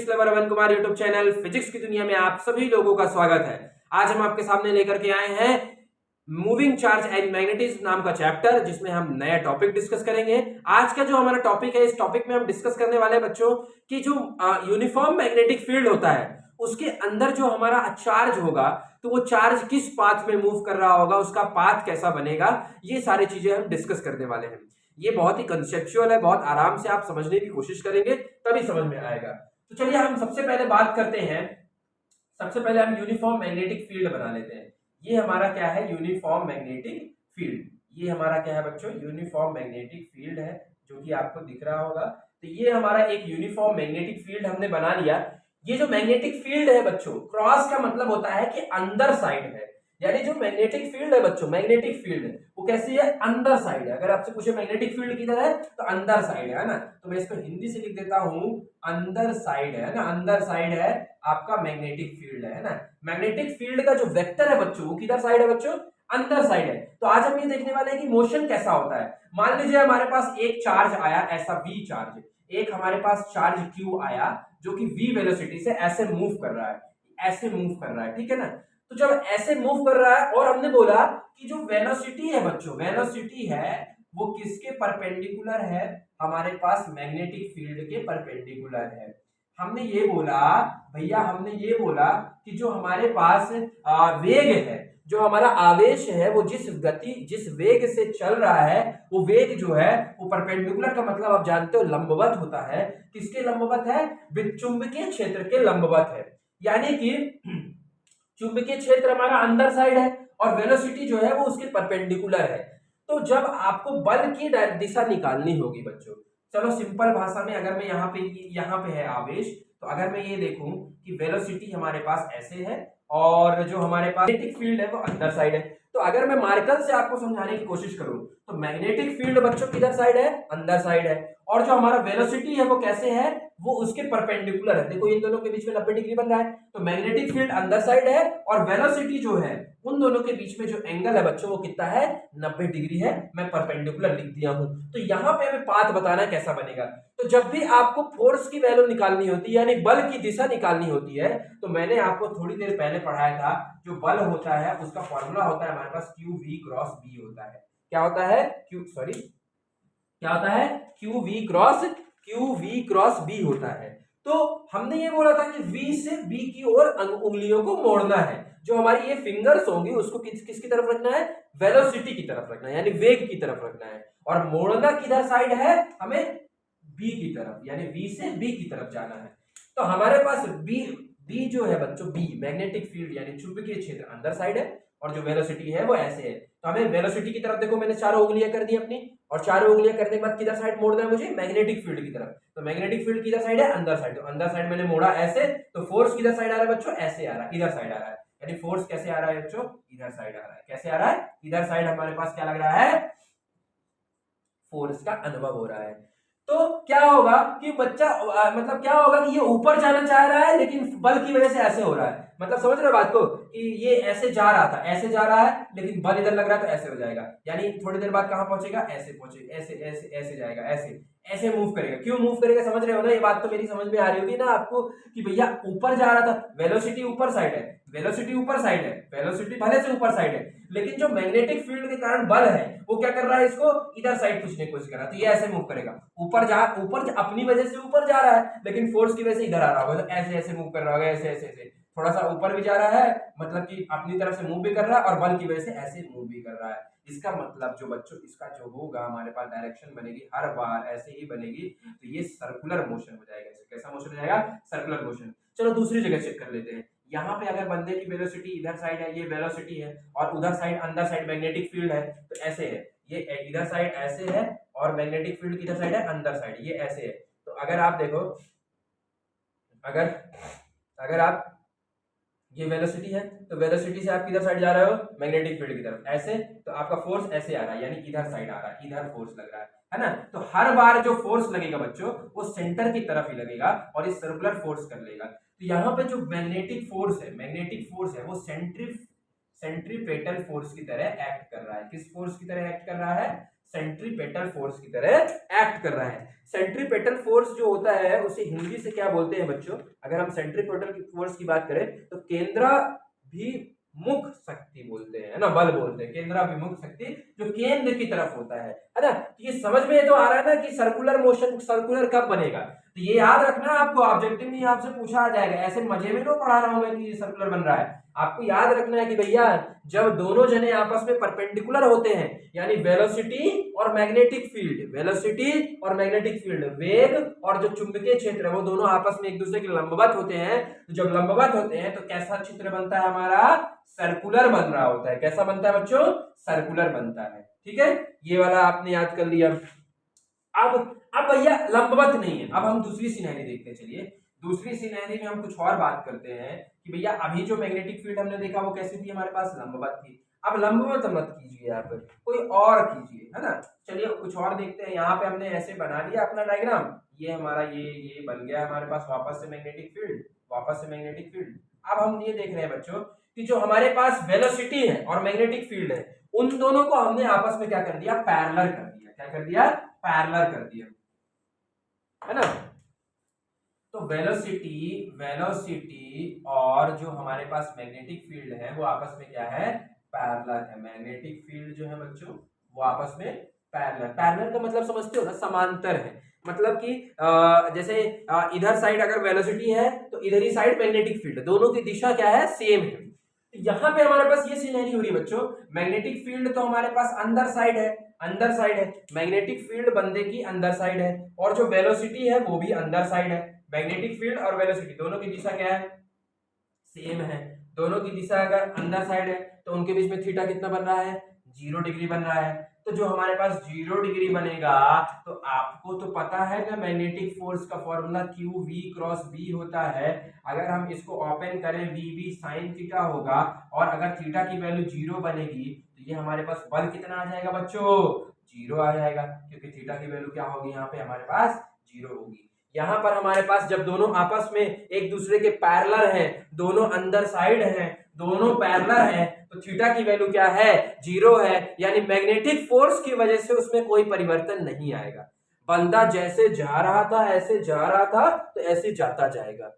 Physics lover Aman Kumar YouTube channel physics की दुनिया में आप सभी लोगों का स्वागत है। आज हम आपके सामने लेकर के आए हैं मूविंग चार्ज एंड मैग्नेटिज्म नाम का चैप्टर, जिसमें हम नया टॉपिक डिस्कस करेंगे। आज का जो हमारा टॉपिक है, इस टॉपिक में हम डिस्कस करने वाले हैं बच्चों कि जो यूनिफॉर्म मैग्नेटिक फील्ड होता है उसके अंदर जो हमारा चार्ज होगा तो वो चार्ज किस पाथ में मूव कर रहा होगा, उसका पाथ कैसा बनेगा, ये सारी चीजें हम डिस्कस करने वाले हैं। ये बहुत ही कंसेप्चुअल है, बहुत आराम से आप समझने की कोशिश करेंगे तभी समझ में आएगा। तो चलिए हम सबसे पहले बात करते हैं। सबसे पहले हम यूनिफॉर्म मैग्नेटिक फील्ड बना लेते हैं। ये हमारा क्या है? Uniform magnetic field. ये हमारा क्या है बच्चों? यूनिफॉर्म मैग्नेटिक फील्ड है, जो कि आपको दिख रहा होगा। तो ये हमारा एक यूनिफॉर्म मैग्नेटिक फील्ड हमने बना लिया। ये जो मैग्नेटिक फील्ड है बच्चों, क्रॉस का मतलब होता है कि अंदर साइड है, यानी जो मैग्नेटिक फील्ड है बच्चों, मैग्नेटिक फील्ड वो कैसी है? अंदर साइड है। अगर आपसे पूछे मैग्नेटिक फील्ड किधर है तो अंदर साइड है ना। तो मैं इसको हिंदी से लिख देता हूं, अंदर साइड है ना। अंदर साइड है आपका मैग्नेटिक फील्ड है ना। मैग्नेटिक फील्ड का जो वेक्टर है बच्चों, वो किधर साइड है बच्चों? अंदर साइड है। तो आज हम ये देखने वाले हैं कि मोशन कैसा होता है। मान लीजिए हमारे पास एक चार्ज आया, ऐसा V चार्ज, एक हमारे पास चार्ज Q आया जो कि V वेलोसिटी से ऐसे मूव कर रहा है, ऐसे मूव कर रहा है, ठीक है ना। तो जब ऐसे मूव कर रहा है और हमने बोला कि जो वेलोसिटी है बच्चों, वेलोसिटी है वो किसके परपेंडिकुलर है? हमारे पास मैग्नेटिक फील्ड के परपेंडिकुलर है। हमने ये बोला भैया, हमने ये बोला कि जो हमारे पास वेग है, जो हमारा आवेश है, वो जिस गति, जिस वेग से चल रहा है, वो वेग जो है वो परपेंडिकुलर का मतलब आप जानते हो लंबवत होता है। किसके लंबवत है? चुंबकीय क्षेत्र के लंबवत है। यानी कि चुंबकीय क्षेत्र हमारा अंदर साइड है और वेलोसिटी जो है वो उसके परपेंडिकुलर है। तो जब आपको बल की दिशा निकालनी होगी बच्चों, चलो सिंपल भाषा में, अगर मैं यहाँ पे है आवेश, तो अगर मैं ये देखूं कि वेलोसिटी हमारे पास ऐसे है और जो हमारे पास मैग्नेटिक फील्ड है वो अंदर साइड है, तो अगर मैं मार्कर से आपको समझाने की कोशिश करूं तो मैग्नेटिक फील्ड बच्चों किधर साइड है? अंदर साइड है। और जो हमारा वेलोसिटी है वो कैसे है? वो उसके परपेंडिकुलर है। देखो इन दोनों के बीच में 90 डिग्री बन रहा है, तो मैग्नेटिक फील्ड अंदर साइड है और वेलोसिटी जो है उन दोनों के बीच में जो एंगल है बच्चों वो कितना है? 90 डिग्री है। मैं परपेंडिकुलर लिख दिया हूं। तो यहां पे हमें पाथ बताना कैसा बनेगा। तो जब भी आपको फोर्स की वैल्यू निकालनी होती है, यानी बल की दिशा निकालनी होती है, तो मैंने आपको थोड़ी देर पहले पढ़ाया था, जो बल होता है उसका फॉर्मूला होता है हमारे पास क्यू वी क्रॉस बी होता है। क्या होता है? क्या होता है? क्यू वी क्रॉस बी होता है। तो हमने ये बोला था कि V से B की ओर उंगलियों को मोड़ना है। जो हमारी ये फिंगर्स होंगी उसको किसकी तरफ रखना है? वेलोसिटी की तरफ रखना है, यानी वेग की तरफ रखना है। और मोड़ना किधर साइड है? हमें B की तरफ, यानी V से B की तरफ जाना है। तो हमारे पास B जो है बच्चों, B मैग्नेटिक फील्ड यानी चुंबकीय क्षेत्र अंदर साइड है और जो वेलोसिटी है वो ऐसे है। तो हमें वेलोसिटी की तरफ देखो, मैंने चारों उंगलियां कर दी अपनी, और चारों उंगलियां करने के बाद किधर साइड मोड़ना है मुझे? मैग्नेटिक फील्ड की तरफ। तो मैग्नेटिक फील्ड किधर साइड है? अंदर साइड। तो अंदर साइड मैंने मोड़ा ऐसे, तो फोर्स किधर साइड आ रहा है बच्चों? ऐसे आ रहा है, इधर साइड आ रहा है। यानी फोर्स कैसे आ रहा है बच्चों? इधर साइड आ रहा है। कैसे आ रहा है? इधर साइड हमारे पास क्या लग रहा है? फोर्स का अनुभव हो रहा है। तो क्या होगा कि बच्चा मतलब क्या होगा कि ये ऊपर जाना चाह रहा है लेकिन बल की वजह से ऐसे हो रहा है। मतलब समझ रहे हो बात को, कि ये ऐसे जा रहा था, ऐसे जा रहा है, लेकिन बल इधर लग रहा है तो ऐसे हो जाएगा। यानी थोड़ी देर बाद कहां पहुंचेगा? ऐसे पहुंचेगा, ऐसे ऐसे ऐसे जाएगा, ऐसे ऐसे मूव करेगा। क्यों मूव करेगा समझ रहे हो ना? ये बात तो मेरी समझ में आ रही होगी ना आपको, कि भैया ऊपर जा रहा था, वेलोसिटी ऊपर साइड है, वेलोसिटी ऊपर साइड है, वेलोसिटी भले से ऊपर साइड है, लेकिन जो मैग्नेटिक फील्ड के कारण बल है वो क्या कर रहा है? इसको इधर साइड खींचने की कोशिश कर रहा है। तो ये ऐसे मूव करेगा, ऊपर अपनी वजह से ऊपर जा रहा है, लेकिन फोर्स की वजह से इधर आ रहा होगा, तो ऐसे ऐसे मूव कर रहा होगा, ऐसे ऐसे ऐसे, थोड़ा सा ऊपर भी जा रहा है, मतलब कि अपनी तरफ से मूव भी कर रहा है और बल की वजह से ऐसे मूव भी कर रहा है। इसका मतलब जो बच्चों, इसका जो होगा हमारे पास डायरेक्शन बनेगी हर बार ऐसे ही बनेगी, तो ये सर्कुलर मोशन हो जाएगा। कैसा मोशन हो जाएगा? Circular motion. चलो दूसरी जगह चेक कर लेते हैं। यहाँ पे अगर बंदे की वेलोसिटी इधर साइड है, ये वेलोसिटी है, और उधर साइड अंदर साइड मैग्नेटिक फील्ड है, तो ऐसे है, ये इधर साइड ऐसे है और मैग्नेटिक फील्ड किधर साइड है? अंदर साइड, ये ऐसे है। तो अगर आप देखो, अगर आप, ये वेलोसिटी है, तो वेलोसिटी से आप किधर साइड जा रहे हो? मैग्नेटिक फील्ड की तरफ, ऐसे, तो आपका फोर्स ऐसे आ रहा है, यानी इधर साइड आ रहा है, इधर फोर्स लग रहा है ना। तो हर बार जो फोर्स लगेगा बच्चों वो सेंटर की तरफ ही लगेगा और इस सर्कुलर फोर्स कर लेगा। तो यहाँ पे जो मैग्नेटिक फोर्स है वो सेंट्रीपेटल फोर्स की तरह एक्ट कर रहा है। किस फोर्स की तरह एक्ट कर रहा है? सेंट्रीपेटल फोर्स की तरह एक्ट कर रहा है। सेंट्रीपेटल फोर्स जो होता है उसे हिंदी से क्या बोलते हैं बच्चों? अगर हम सेंट्रीपेटल फोर्स की बात करें तो केंद्राभिमुख शक्ति बोलते हैं, है ना, बल बोलते हैं, केंद्राभिमुख शक्ति जो केंद्र की तरफ होता है ना। ये समझ में तो आ रहा है ना कि सर्कुलर मोशन सर्कुलर कब बनेगा? तो ये याद रखना आपको, ऑब्जेक्टिव में आपसे पूछा आ जाएगा, ऐसे मजे में तो पढ़ा रहा हूं मैं कि ये सर्कुलर बन रहा है। आपको याद रखना है कि भैया जब दोनों जने आपस में परपेंडिकुलर होते हैं, यानी वेलोसिटी और मैग्नेटिक फील्ड, वेलोसिटी और मैग्नेटिक फील्ड, वेग और जो चुंबकीय क्षेत्र है वो दोनों आपस में एक दूसरे के लंबवत होते हैं। तो जब लंबवत होते हैं तो कैसा चित्र बनता है हमारा? सर्कुलर बन रहा होता है। कैसा बनता है बच्चों? सर्कुलर बनता है। ठीक है, ये वाला आपने याद कर लिया। अब भैया लंबवत नहीं है, अब हम दूसरी सिनेरी देखते हैं। चलिए दूसरी सिनेरी में हम कुछ और बात करते हैं कि भैया अभी जो मैग्नेटिक फील्ड हमने देखा वो कैसी थी? हमारे पास लंबवत थी। अब लंबवत मत कीजिए आप, कोई और कीजिए, है ना। चलिए कुछ और देखते हैं। यहाँ पे हमने ऐसे बना लिया अपना डायग्राम, ये हमारा ये बन गया हमारे पास वापस से मैग्नेटिक फील्ड, वापस से मैग्नेटिक फील्ड। अब हम ये देख रहे हैं बच्चों कि जो हमारे पास वेलोसिटी है और मैग्नेटिक फील्ड है, उन दोनों को हमने आपस में क्या कर दिया? पैरेलल कर दिया। क्या कर दिया? पैरेलल कर दिया, है ना। तो वेलोसिटी और जो हमारे पास मैग्नेटिक फील्ड है वो आपस में क्या है? पैरेलल है। मैग्नेटिक फील्ड जो है बच्चों वो आपस में पैरेलल, पैरेलल का मतलब समझते हो ना, समांतर है। मतलब कि जैसे इधर साइड अगर वेलोसिटी है तो इधर ही साइड मैग्नेटिक फील्ड, दोनों की दिशा क्या है? सेम है। तो यहाँ पे हमारे पास ये सिनेरी हो रही है बच्चों, मैग्नेटिक फील्ड तो हमारे पास अंदर साइड है, अंदर साइड है, मैग्नेटिक फील्ड बंदे की अंदर साइड है, और जो वेलोसिटी है वो भी अंदर साइड है। मैग्नेटिक फील्ड और वेलोसिटी दोनों की दिशा क्या है? सेम है। दोनों की दिशा अगर अंदर साइड है तो उनके बीच में थीटा कितना बन रहा है? 0 डिग्री बन रहा है। तो जो हमारे पास 0 डिग्री बनेगा, तो आपको तो पता है ना मैग्नेटिक फोर्स का formula Q V cross B होता है। अगर हम इसको ओपन करें, वी वी साइन थीटा होगा, और अगर थीटा की वैल्यू 0 बनेगी तो ये हमारे पास बल कितना आ जाएगा बच्चों? 0 आ जाएगा, क्योंकि थीटा की वैल्यू क्या होगी? यहाँ पे हमारे पास 0 होगी। यहाँ पर हमारे पास जब दोनों आपस में एक दूसरे के पैरेलल हैं, दोनों अंदर साइड हैं, दोनों पैरेलल हैं, तो थीटा की वैल्यू क्या है? 0 है। यानी मैग्नेटिक फोर्स की वजह से उसमें कोई परिवर्तन नहीं आएगा। बंदा जैसे जा रहा था ऐसे जा रहा था तो ऐसे जाता जाएगा।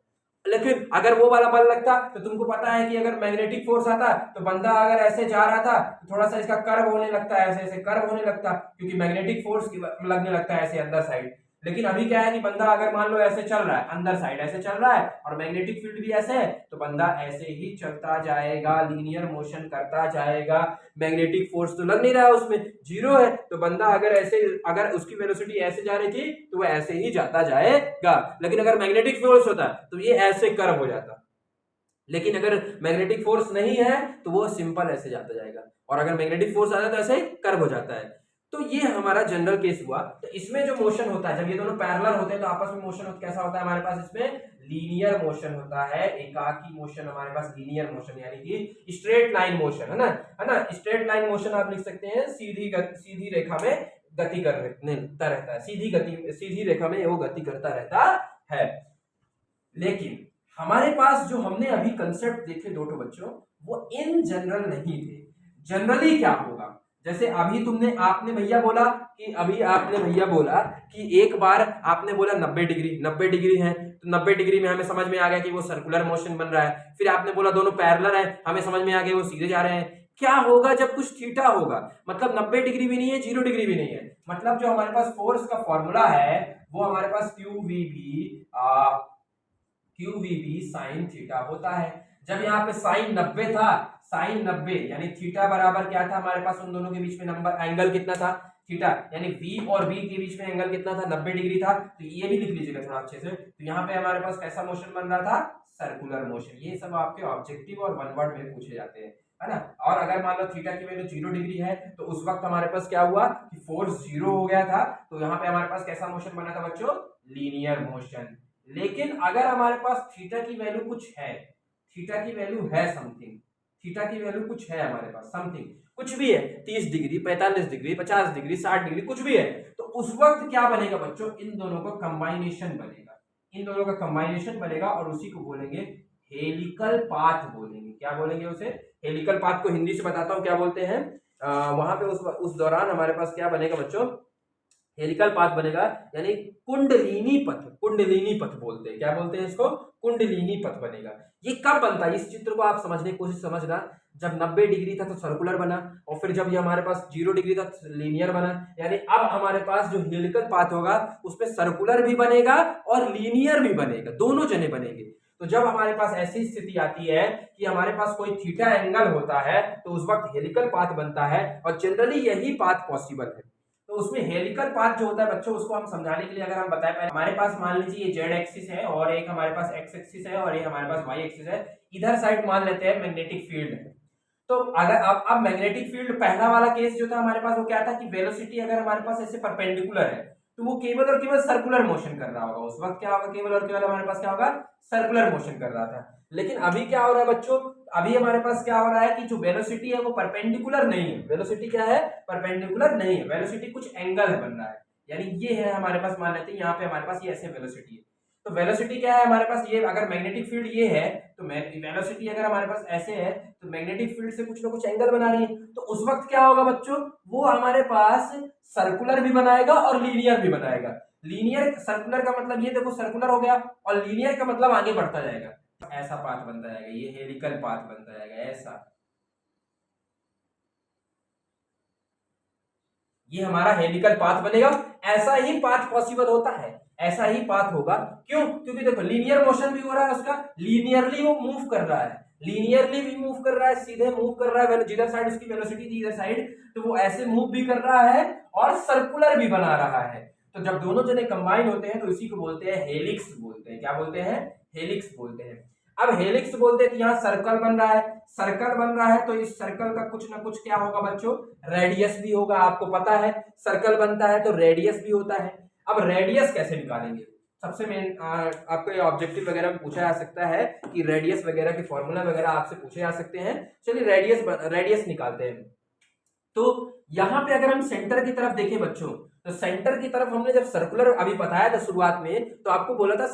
लेकिन अगर वो वाला बल लगता तो तुमको पता है कि अगर मैग्नेटिक फोर्स आता तो बंदा अगर ऐसे जा रहा था तो थोड़ा सा इसका कर्व होने लगता है, ऐसे ऐसे कर्व होने लगता, क्योंकि मैग्नेटिक फोर्स लगने लगता है ऐसे अंदर साइड। लेकिन अभी क्या है कि बंदा अगर मान लो ऐसे चल रहा है, अंदर साइड ऐसे चल रहा है और मैग्नेटिक फील्ड भी ऐसे है, तो बंदा ऐसे ही चलता जाएगा, लीनियर मोशन करता जाएगा। मैग्नेटिक फोर्स तो लग नहीं रहा है उसमें, 0 है, तो बंदा अगर उसकी वेलोसिटी ऐसे जा रही थी तो वो ऐसे ही जाता जाएगा। लेकिन अगर मैग्नेटिक फोर्स होता तो ये ऐसे कर्व हो जाता। लेकिन अगर मैग्नेटिक फोर्स नहीं है तो वो सिंपल ऐसे जाता जाएगा, और अगर मैग्नेटिक फोर्स आता है तो ऐसे कर्व हो जाता है। तो ये हमारा जनरल केस हुआ। तो इसमें जो मोशन होता है, जब ये दोनों पैरेलल होते हैं तो आपस में मोशन कैसा होता है हमारे पास? इसमें लीनियर मोशन होता है, एकाकी मोशन हमारे पास लीनियर मोशन, यानी कि स्ट्रेट लाइन मोशन, है ना। स्ट्रेट लाइन मोशन आप लिख सकते हैं, सीधी रेखा में गति करता रहता है, सीधी रेखा में वो गति करता रहता है। लेकिन हमारे पास जो हमने अभी कंसेप्ट देखे दो बच्चों, वो इन जनरल नहीं थे। जनरली क्या होगा? जैसे अभी आपने भैया बोला कि एक बार आपने बोला 90 डिग्री है, तो 90 डिग्री में हमें समझ में आ गया कि वो सर्कुलर मोशन बन रहा है। फिर आपने बोला दोनों पैरेलल है, हमें समझ में आ गया वो सीधे जा रहे हैं। क्या होगा जब कुछ थीटा होगा? मतलब 90 डिग्री भी नहीं है, 0 डिग्री भी नहीं है, मतलब जो हमारे पास फोर्स का फॉर्मूला है वो हमारे पास QVB साइन थीटा होता है। जब यहाँ पे साइन 90 था, साइन 90 यानी थीटा बराबर क्या था हमारे पास? उन दोनों के बीच में एंगल कितना था? थीटा, यानी V और B के बीच में एंगल कितना था? 90 डिग्री था। तो ये भी लिख लीजिएगा थोड़ा अच्छे से। तो यहाँ पे हमारे पास कैसा मोशन बन रहा था? Circular motion. ये सब आपके ऑब्जेक्टिव और वन वर्ड में पूछे जाते हैं, है ना। और अगर मान लो थीटा की वैल्यू 0 डिग्री है तो उस वक्त हमारे पास क्या हुआ कि फोर्स 0 हो गया था, तो यहाँ पे हमारे पास कैसा मोशन बना था बच्चों? Linear motion. लेकिन अगर हमारे पास थीटा की वैल्यू कुछ है, थीटा की वैल्यू है समथिंग, थीटा की वैल्यू कुछ है हमारे पास समथिंग, कुछ भी है, 30 डिग्री, 45 डिग्री, 50 डिग्री, 60 डिग्री, कुछ भी है, तो उस वक्त क्या बनेगा बच्चों? इन दोनों का कंबाइनेशन बनेगा, इन दोनों का कंबाइनेशन बनेगा, और उसी को बोलेंगे हेलिकल पाथ बोलेंगे। क्या बोलेंगे उसे? हेलिकल पाथ को हिंदी से बताता हूं क्या बोलते हैं। वहां पे उस दौरान हमारे पास क्या बनेगा बच्चों, हेलिकल पाथ बनेगा, यानी कुंडलिनी पथ बोलते हैं। क्या बोलते हैं इसको? कुंडलिनी पथ बनेगा। ये कब बनता है? इस चित्र को आप समझने की कोशिश समझना। जब 90 डिग्री था तो सर्कुलर बना, और फिर जब ये हमारे पास 0 डिग्री था तो लीनियर बना। यानी अब हमारे पास जो हेलिकल पाथ होगा उसमें सर्कुलर भी बनेगा और लीनियर भी बनेगा, दोनों जने बनेंगे। तो जब हमारे पास ऐसी स्थिति आती है कि हमारे पास कोई थीटा एंगल होता है तो उस वक्त हेलिकल पाथ बनता है, और जनरली यही पाथ पॉसिबल है। तो उसमें हेलिकल पाथ जो होता है बच्चों, उसको हम समझाने के लिए अगर हम बताएं, पहले हमारे पास मान लीजिए ये जेड एक्सिस है और एक हमारे पास एक्स एक्सिस है और ये हमारे पास वाई एक्सिस है। इधर साइड मान लेते हैं मैग्नेटिक फील्ड है। तो अगर अब मैग्नेटिक फील्ड, पहला वाला केस जो था हमारे पास वो क्या था कि वेलोसिटी अगर हमारे पास ऐसे परपेंडिकुलर है तो वो केवल और केवल सर्कुलर मोशन कर रहा होगा। उस वक्त क्या होगा, केवल और केवल हमारे पास क्या होगा, सर्कुलर मोशन कर रहा था। लेकिन अभी क्या हो रहा है बच्चों, अभी हमारे पास क्या हो रहा है कि जो वेलोसिटी है वो परपेंडिकुलर नहीं है। वेलोसिटी क्या है, परपेंडिकुलर नहीं है। वेलोसिटी कुछ एंगल है बन रहा है, यानी ये है हमारे पास, मान लेते हैं यहाँ पे हमारे पास ये ऐसे वेलोसिटी है। तो वेलोसिटी क्या है हमारे पास, ये अगर मैग्नेटिक फील्ड ये है तो वेलोसिटी अगर हमारे पास ऐसे है तो मैग्नेटिक फील्ड से कुछ ना कुछ एंगल बना रही है। तो उस वक्त क्या होगा बच्चों, वो हमारे पास सर्कुलर भी बनाएगा और लीनियर भी बनाएगा। लीनियर, सर्कुलर का मतलब ये देखो सर्कुलर हो गया, और लीनियर का मतलब आगे बढ़ता जाएगा। ऐसा पाथ बनता जाएगा, ये हेलिकल पाथ बनता जाएगा ऐसा। ये हमारा हेलिकल पाथ बनेगा। ऐसा ही पाथ पॉसिबल होता है, ऐसा ही पाथ होगा। क्यों? क्योंकि देखो लीनियर मोशन भी हो रहा है उसका, लीनियरली वो मूव कर रहा है, लीनियरली भी मूव कर रहा है, सीधे मूव कर रहा है, जिधर साइड उसकी वेलोसिटी थी इधर साइड, तो वो ऐसे मूव भी कर रहा है और सर्कुलर भी बना रहा है। तो जब दोनों जने कंबाइन होते हैं तो इसी को बोलते हैं हेलिक्स बोलते हैं। क्या बोलते हैं? हेलिक्स बोलते हैं। अब हेलिक्स बोलते हैं कि यहाँ सर्कल बन रहा है, सर्कल बन रहा है तो इस सर्कल का कुछ ना कुछ क्या होगा बच्चों, रेडियस भी होगा। आपको पता है सर्कल बनता है तो रेडियस भी होता है। अब रेडियस कैसे निकालेंगे? सबसे मेन आपको ये ऑब्जेक्टिव वगैरह में पूछा जा सकता है कि रेडियस वगैरह के फॉर्मूला वगैरह आपसे पूछे जा सकते हैं। चलिए रेडियस निकालते हैं। तो यहां पे अगर हम सेंटर की तरफ देखें बच्चों, तो सेंटर की तरफ हमने जब सर्कुलर अभी बताया था शुरुआत में, तो आपको बोला था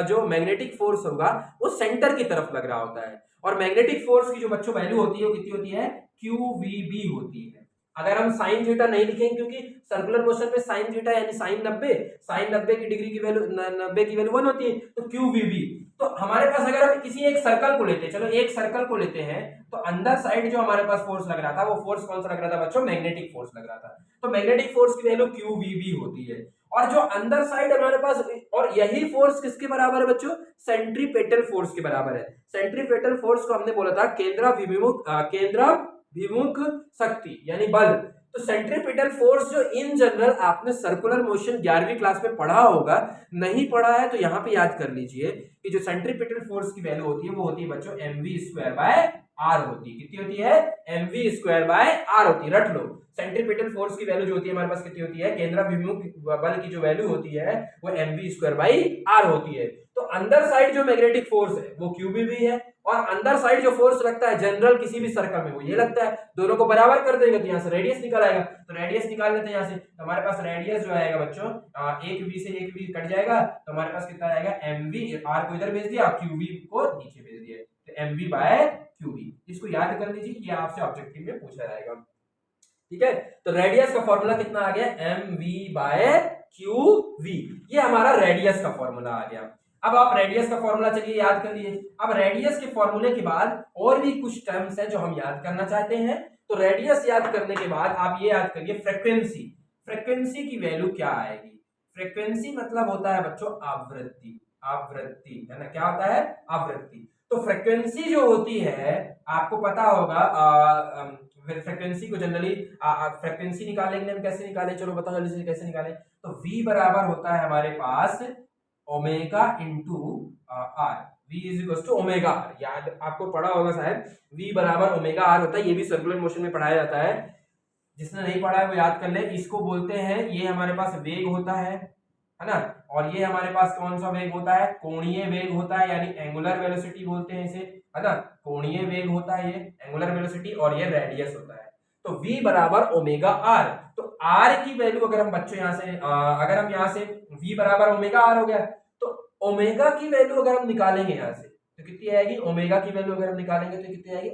जो मैग्नेटिक फोर्स होगा वो सेंटर की तरफ लग रहा होता है। और मैग्नेटिक फोर्स की जो बच्चों वैल्यू होती है वो कितनी होती है, QVB होती है। अगर हम साइन थीटा नहीं लिखेंगे, क्योंकि सर्कुलर मोशन में साइन थीटा यानी साइन 90 की डिग्री की वैल्यू 90 की वैल्यू 1 होती है, तो QVB। तो हमारे पास अगर हम किसी एक सर्कल को लेते हैं, चलो एक सर्कल को लेते हैं, तो अंदर साइड जो हमारे पास फोर्स लग रहा था वो फोर्स कौन सा लग रहा था बच्चों, मैग्नेटिक फोर्स लग रहा था। तो मैग्नेटिक फोर्स की वैल्यू QVB होती है। और जो अंदर साइड हमारे पास, और यही फोर्स किसके बराबर है बच्चों, सेंट्रीपेटल फोर्स के बराबर है। सेंट्रीपेटल फोर्स को हमने बोला था केंद्राभिमुख शक्ति यानी बल। तो सेंट्रीपेटल फोर्स जो इन जनरल आपने सर्कुलर मोशन 11वीं क्लास में पढ़ा होगा, नहीं पढ़ा है तो यहां पे याद कर लीजिए कि जो सेंट्रीपेटल फोर्स की वैल्यू होती है वो होती है बच्चों mv²/r होती है। कितनी होती है, mv²/r होती है। रट लो, सेंट्रीपेटल फोर्स की वैल्यू जो होती है हमारे पास कितनी होती है, केंद्राभिमुख बल की जो वैल्यू होती है वो mv²/r होती है। तो अंदर साइड जो मैग्नेटिक फोर्स है वो QVB है, और अंदर साइड जो फोर्स लगता है जनरल किसी भी सर्कल में वो ये लगता है। दोनों को बराबर कर देंगे तो यहाँ से रेडियस निकल आएगा। तो रेडियस निकाल लेते हैं यहाँ से, तो हमारे पास रेडियस जो आएगा बच्चों, एक V से एक V कट जाएगा, तो हमारे पास कितना आएगा, mv, r को इधर भेज दिया, QV को नीचे भेज दिया, तो mv/QV। इसको याद कर लीजिए, ये आपसे ऑब्जेक्टिव में पूछा जाएगा। ठीक है, तो रेडियस का फॉर्मूला कितना आ गया, mv/QV। ये हमारा रेडियस का फॉर्मूला आ गया। अब आप रेडियस का फॉर्मूला चलिए याद कर लिए। अब रेडियस के फॉर्मूले के बाद और भी कुछ टर्म्स हैं जो हम याद करना चाहते हैं। तो रेडियस याद करने के बाद आप ये याद करिए फ्रीक्वेंसी। फ्रीक्वेंसी की वैल्यू क्या आएगी? फ्रीक्वेंसी मतलब होता है बच्चों आवृत्ति, आवृत्ति है ना, क्या होता है, आवृत्ति। तो फ्रीक्वेंसी जो होती है आपको पता होगा, फ्रीक्वेंसी को जनरली फ्रीक्वेंसी निकालेंगे हम, कैसे निकालें, चलो बताओ जल्दी से कैसे निकालें। तो V बराबर होता है हमारे पास omega into r, V is equal to omega r. याद आपको पढ़ा होगा शायद, V बराबर ओमेगा आर होता है। ये भी सर्कुलर मोशन में पढ़ाया जाता है, जिसने नहीं पढ़ा है वो याद कर ले। इसको बोलते हैं, ये हमारे पास वेग होता है ना, और ये हमारे पास कौन सा वेग होता है, कोणीय वेग होता है, यानी एंगुलर वेलोसिटी बोलते हैं इसे, है ना, कोणीय वेग होता है ये एंगुलर वेलोसिटी, और ये रेडियस होता है। तो V बराबर ओमेगा आर। तो R की वैल्यू अगर हम बच्चों यहाँ से अगर हम यहाँ से V बराबर ओमेगा आर हो गया, तो ओमेगा की वैल्यू अगर हम निकालेंगे यहाँ से तो कितनी आएगी, ओमेगा की वैल्यू अगर हम निकालेंगे तो कितनी आएगी।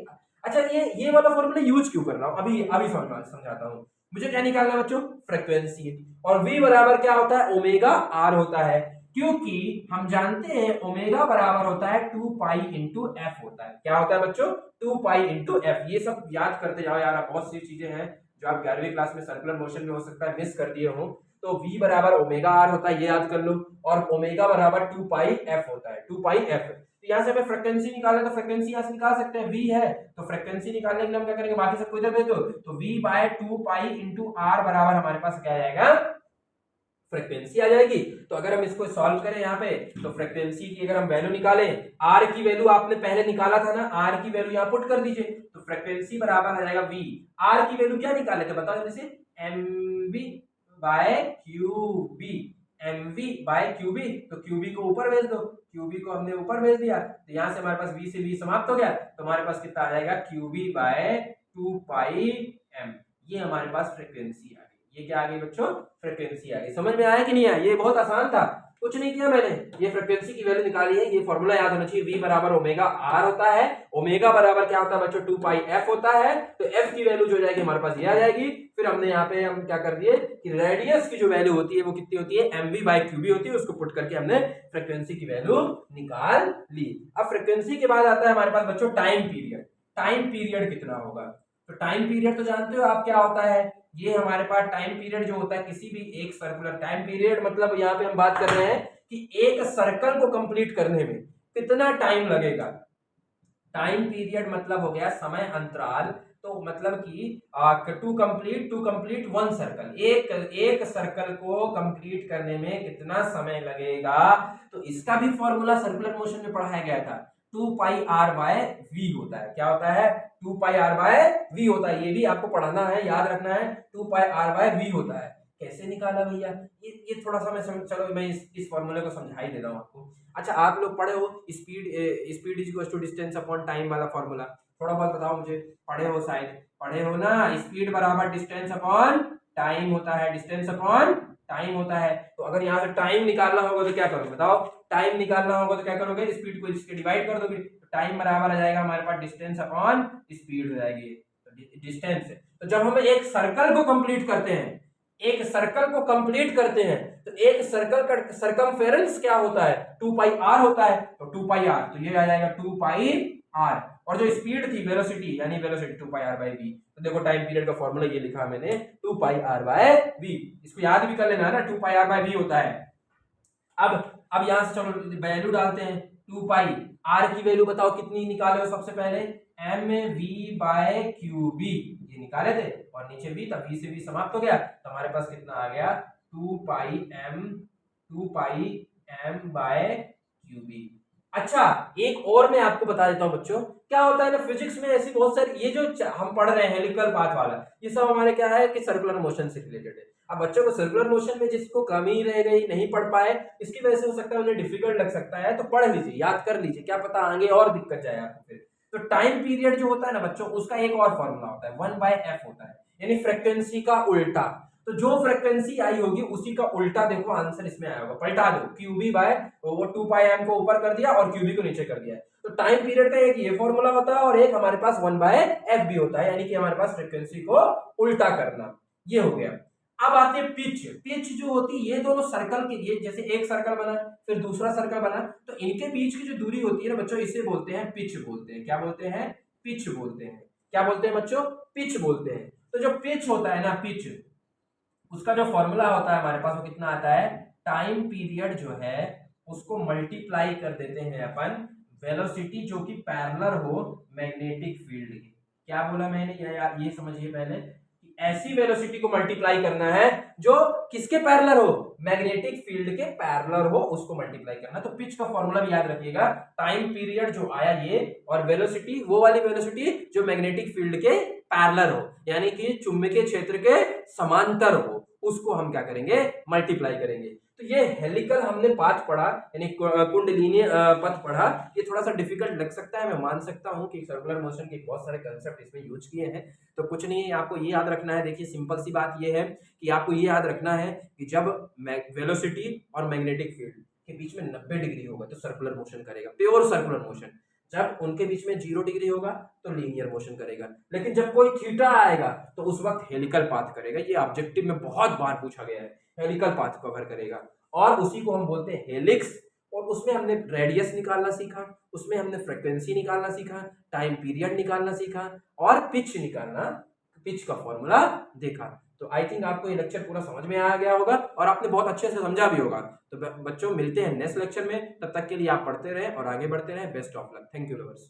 अच्छा ये वाला फॉर्मूला यूज क्यों कर रहा हूं, अभी अभी समझाता हूं। मुझे क्या निकालना है बच्चों, फ्रीक्वेंसी, और v बराबर क्या होता है, ओमेगा r होता है, क्योंकि हम जानते हैं ओमेगा बराबर होता है 2 पाई इंटू एफ होता है। क्या होता है बच्चों, 2 पाई इंटू एफ। ये सब याद करते जाओ यार, बहुत सी चीजें हैं जो आप 11वीं क्लास में सर्कुलर मोशन में हो सकता है मिस कर दिए हो। तो v बराबर ओमेगा r होता है, ये याद कर लो, और ओमेगा बराबर 2 पाई एफ होता है, 2 पाई एफ। तो यहाँ से हमें फ्रीक्वेंसी निकालना है, तो फ्रीक्वेंसी यहाँ से निकाल सकते हैं, v है, तो फ्रीक्वेंसी निकालने के लिए हम क्या करेंगे, बाकी सबको इधर भेज दो, तो v by 2 pi into r बराबर हमारे पास क्या आ जाएगा, फ्रीक्वेंसी आ जाएगी। तो अगर हम इसको सॉल्व करें यहाँ पे, तो फ्रीक्वेंसी की अगर हम वैल्यू निकालें, आर की वैल्यू आपने पहले निकाला था ना, आर की वैल्यू यहाँ पुट कर दीजिए, तो फ्रीक्वेंसी बराबर आ जाएगा वी, आर की वैल्यू क्या निकाले थे बताओ जल्दी से, M B by Q B, M V by Q B, तो क्यू बी को ऊपर भेज दो, क्यू बी को हमने ऊपर भेज दिया, तो यहाँ से हमारे पास वी से वी समाप्त हो गया, तो हमारे पास कितना आ जाएगा, क्यू बी बाय 2 पाई एम। ये हमारे पास फ्रीक्वेंसी आ गई। ये क्या आ गई बच्चों, फ्रीक्वेंसी आ गई। समझ में आया कि नहीं आया, ये बहुत आसान था, कुछ नहीं किया मैंने, ये फ्रीक्वेंसी की वैल्यू निकाली है। ये फॉर्मूला याद होना चाहिए, v बराबर ओमेगा r होता है, ओमेगा बराबर क्या होता है बच्चों, 2 पाई f होता है, तो f की वैल्यू जो जाएगी हमारे पास ये आ जाएगी। फिर हमने यहाँ पे हम क्या कर दिए कि रेडियस की जो वैल्यू होती है वो कितनी होती है, mv बाय क्यूबी होती है, उसको पुट करके हमने फ्रीक्वेंसी की वैल्यू निकाल ली। अब फ्रीक्वेंसी के बाद आता है हमारे पास बच्चों टाइम पीरियड। टाइम पीरियड कितना होगा, तो टाइम पीरियड तो जानते हो आप क्या होता है, ये हमारे पास टाइम पीरियड जो होता है किसी भी एक सर्कुलर, टाइम पीरियड मतलब यहाँ पे हम बात कर रहे हैं कि एक सर्कल को कंप्लीट करने में कितना टाइम लगेगा। टाइम पीरियड मतलब हो गया समय अंतराल, तो मतलब कि टू कंप्लीट वन सर्कल, एक सर्कल को कंप्लीट करने में कितना समय लगेगा। तो इसका भी फॉर्मूला सर्कुलर मोशन में पढ़ाया गया था, 2 पाई आर बाय वी होता है। क्या होता है, 2 पाई आर बाय वी होता है, ये भी आपको पढ़ना है, याद रखना है, 2 पाई आर बाय वी होता है। कैसे निकाला भैया, ये थोड़ा सा मैं चलो मैं इस फॉर्मूले को समझा ही देता हूँ आपको। अच्छा आप लोग पढ़े हो speed is equal to distance upon time वाला फॉर्मूला, थोड़ा बहुत बताओ मुझे, पढ़े हो शायद, पढ़े हो ना, स्पीड बराबर डिस्टेंस अपॉन टाइम होता है, डिस्टेंस अपॉन टाइम होता है। तो अगर यहाँ से टाइम निकालना होगा तो क्या करोगे बताओ, टाइम निकालना होगा तो क्या करोगे, स्पीड को इसके डिवाइड कर दोगे, तो टाइम बराबर आ जाएगा हमारे पास डिस्टेंस अपॉन स्पीड हो जाएगी, तो डिस्टेंस। तो जब हम एक सर्कल को कंप्लीट करते हैं, एक सर्कल को कंप्लीट करते हैं, तो एक सर्कल का सरकमफेरेंस क्या होता है, 2 पाई आर होता है, तो 2 पाई आर, तो ये आ जाएगा 2 पाई आर, और जो स्पीड थी वेलोसिटी, यानी velocity 2 pi R by V, तो देखो टाइम पीरियड का फॉर्मूला ये लिखा मैंने, 2 पाई आर बाय वी, इसको याद भी कर लेना है ना, 2 पाई आर बाय वी होता है। अब यहां से चलो वैल्यू डालते हैं, 2 पाई आर की वैल्यू बताओ कितनी निकाले हो सबसे पहले, M V by Q B, ये निकाले थे, और नीचे v, तब v से v समाप्त हो गया, तो हमारे पास कितना आ गया, 2 पाई m बाय क्यू बी। अच्छा एक और मैं आपको बता देता हूं बच्चों, क्या होता है ना फिजिक्स में ऐसी बहुत सारी, ये जो हम पढ़ रहे हैं हेलिकल पाथ वाला, ये सब हमारे क्या है कि सर्कुलर मोशन से रिलेटेड है। अब बच्चों को सर्कुलर मोशन में जिसको कमी रह गई, नहीं पढ़ पाए, इसकी वजह से हो सकता है उन्हें डिफिकल्ट लग सकता है, तो पढ़ लीजिए, याद कर लीजिए, क्या पता आगे और दिक्कत जाए आपको फिर। तो टाइम पीरियड जो होता है ना बच्चों, उसका एक और फॉर्मूला होता है, 1 बाय एफ होता है, यानी फ्रीक्वेंसी का उल्टा। तो जो फ्रीक्वेंसी आई होगी उसी का उल्टा देखो आंसर इसमें आया होगा, पलटा दो, क्यूबी बाय वो 2 पाई एम को ऊपर कर दिया और क्यूबी को नीचे कर दिया। तो टाइम पीरियड का एक ये फॉर्मूला होता है और एक हमारे पास 1 बाय एफ भी होता है, यानी कि हमारे पास फ्रीक्वेंसी को उल्टा करना, ये हो गया। अब आते हैं पिच। पिच जो होती है, ये दोनों सर्कल के, ये जैसे एक सर्कल बना फिर दूसरा सर्कल बना, तो इनके बीच की जो दूरी होती है ना बच्चों, इसे बोलते हैं पिच बोलते हैं। क्या बोलते हैं, पिच बोलते हैं। क्या बोलते हैं बच्चों, पिच बोलते हैं। तो जो पिच होता है ना, पिच, उसका जो फॉर्मूला होता है हमारे पास वो कितना आता है, टाइम पीरियड जो है उसको मल्टीप्लाई कर देते हैं अपन वेलोसिटी जो कि पैरेलल हो मैग्नेटिक फील्ड की। क्या बोला मैंने, ये समझिए पहले कि ऐसी वेलोसिटी को मल्टीप्लाई करना है जो किसके पैरेलल हो, मैग्नेटिक फील्ड के पैरेलल हो, उसको मल्टीप्लाई करना। तो पिच का फॉर्मूला भी याद रखिएगा, टाइम पीरियड जो आया ये, और वेलोसिटी वो वाली वेलोसिटी जो मैग्नेटिक फील्ड के पैरेलल हो, यानी कि चुंबकीय क्षेत्र के समांतर हो, उसको हम क्या करेंगे, मल्टीप्लाई करेंगे। तो ये हेलिकल हमने पाथ पढ़ा, यानी कुंडलिनी पथ पढ़ा। ये थोड़ा सा डिफिकल्ट लग सकता है, मैं मान सकता हूँ कि सर्कुलर मोशन के बहुत सारे कंसेप्ट इसमें यूज किए हैं, तो कुछ नहीं है, आपको ये याद रखना है। देखिए सिंपल सी बात ये है कि आपको ये याद रखना है कि जब वेलोसिटी और मैग्नेटिक फील्ड के बीच में 90 डिग्री होगा तो सर्कुलर मोशन करेगा, प्योर सर्कुलर मोशन। जब उनके बीच में 0 डिग्री होगा तो लीनियर मोशन करेगा, लेकिन जब कोई थीटा आएगा तो उस वक्त हेलिकल पाथ करेगा। ये ऑब्जेक्टिव में बहुत बार पूछा गया है, हेलिकल पाथ कवर करेगा और उसी को हम बोलते हैं हेलिक्स। और उसमें हमने रेडियस निकालना सीखा, उसमें हमने फ्रीक्वेंसी निकालना सीखा, टाइम पीरियड निकालना सीखा और पिच निकालना, पिच का फॉर्मूला देखा। तो आई थिंक आपको ये लेक्चर पूरा समझ में आ गया होगा और आपने बहुत अच्छे से समझा भी होगा। तो बच्चों मिलते हैं नेक्स्ट लेक्चर में, तब तक के लिए आप पढ़ते रहें और आगे बढ़ते रहें। Best of luck. Thank you lovers.